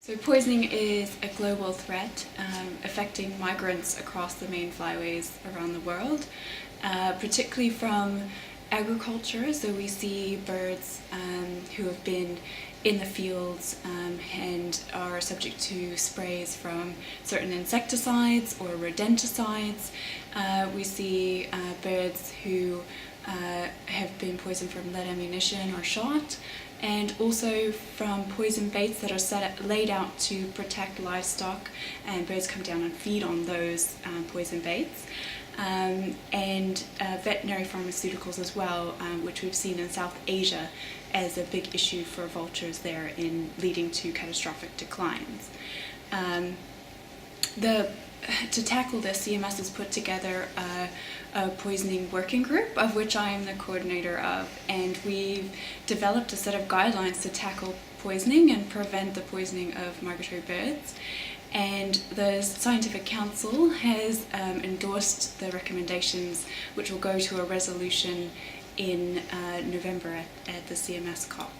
So poisoning is a global threat affecting migrants across the main flyways around the world, particularly from agriculture. So we see birds who have been in the fields and are subject to sprays from certain insecticides or rodenticides. We see birds who have been poisoned from lead ammunition or shot, and also from poison baits that are laid out to protect livestock, and birds come down and feed on those poison baits. And veterinary pharmaceuticals as well, which we've seen in South Asia as a big issue for vultures there, in leading to catastrophic declines. To tackle this, CMS has put together a poisoning working group, of which I am the coordinator of, and we've developed a set of guidelines to tackle poisoning and prevent the poisoning of migratory birds. And the Scientific Council has endorsed the recommendations, which will go to a resolution in November at the CMS COP.